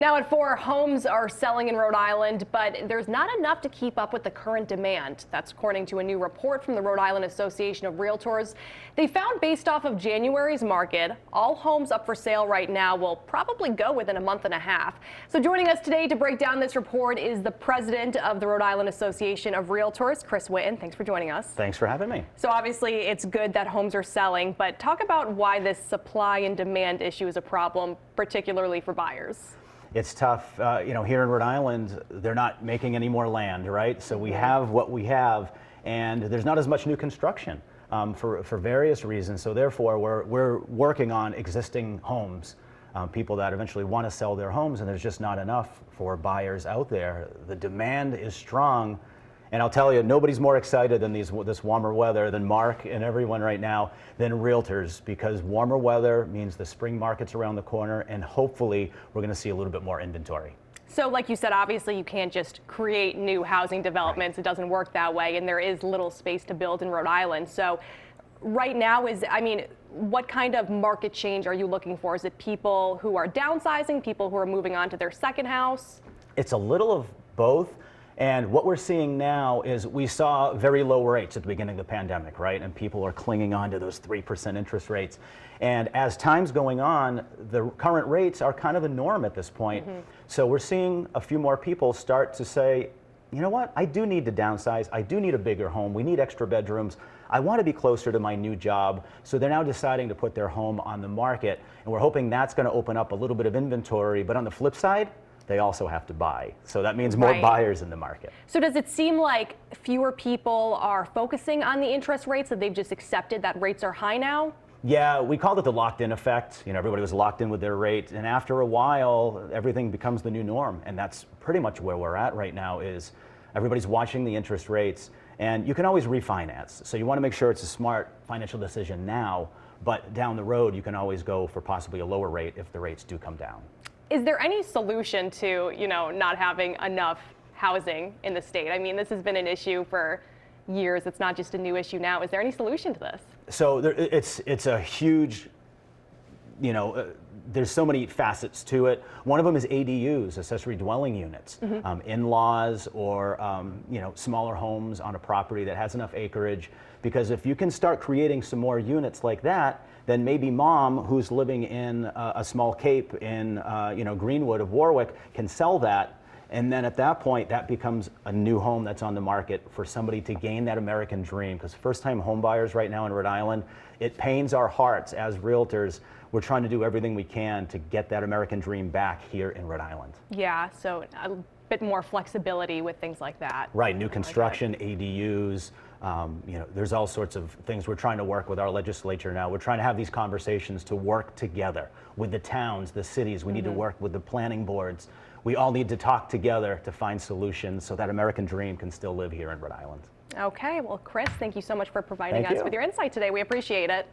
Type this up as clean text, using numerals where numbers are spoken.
Now at 4, homes are selling in Rhode Island, but there's not enough to keep up with the current demand. That's according to a new report from the Rhode Island Association of Realtors. They found, based off of January's market, all homes up for sale right now will probably go within a month and a half. So joining us today to break down this report is the president of the Rhode Island Association of Realtors, Whitten. Thanks for joining us. Thanks for having me. So obviously it's good that homes are selling, but talk about why this supply and demand issue is a problem, particularly for buyers. It's tough, here in Rhode Island, they're not making any more land, right? So we have what we have, and there's not as much new construction for various reasons. So therefore, we're working on existing homes, people that eventually want to sell their homes, and there's just not enough for buyers out there. The demand is strong. And I'll tell you, nobody's more excited than this warmer weather than Mark and everyone right now than realtors, because warmer weather means the spring market's around the corner, and hopefully we're going to see a little bit more inventory. So like you said, obviously you can't just create new housing developments. Right. It doesn't work that way, and there is little space to build in Rhode Island. So right now what kind of market change are you looking for? Is it people who are downsizing, people who are moving on to their second house? It's a little of both. And what we're seeing now is we saw very low rates at the beginning of the pandemic, right? And people are clinging on to those 3% interest rates. And as time's going on, the current rates are kind of the norm at this point. Mm-hmm. So we're seeing a few more people start to say, you know what, I do need to downsize. I do need a bigger home. We need extra bedrooms. I want to be closer to my new job. So they're now deciding to put their home on the market. And we're hoping that's going to open up a little bit of inventory. But on the flip side, they also have to buy. So that means more buyers in the market. So does it seem like fewer people are focusing on the interest rates, that they've just accepted that rates are high now? Yeah, we called it the locked-in effect. Everybody was locked in with their rate, and after a while, everything becomes the new norm. And that's pretty much where we're at right now. Is everybody's watching the interest rates, and you can always refinance. So you want to make sure it's a smart financial decision now, but down the road, you can always go for possibly a lower rate if the rates do come down. Is there any solution to, not having enough housing in the state? I mean, this has been an issue for years. It's not just a new issue now. Is there any solution to this? So it's a huge, there's so many facets to it. One of them is ADUs, accessory dwelling units, mm-hmm. In-laws or, smaller homes on a property that has enough acreage. Because if you can start creating some more units like that, then maybe mom, who's living in a small cape in Greenwood of Warwick, can sell that. And then at that point, that becomes a new home that's on the market for somebody to gain that American dream. Because first-time home buyers right now in Rhode Island, it pains our hearts as realtors. We're trying to do everything we can to get that American dream back here in Rhode Island. Yeah, so a bit more flexibility with things like that. Right, new construction, ADUs. There's all sorts of things we're trying to work with our legislature now. We're trying to have these conversations to work together with the towns, the cities. We need to work with the planning boards. We all need to talk together to find solutions so that American dream can still live here in Rhode Island. Okay, well, Chris, thank you so much for providing us with your insight today. We appreciate it.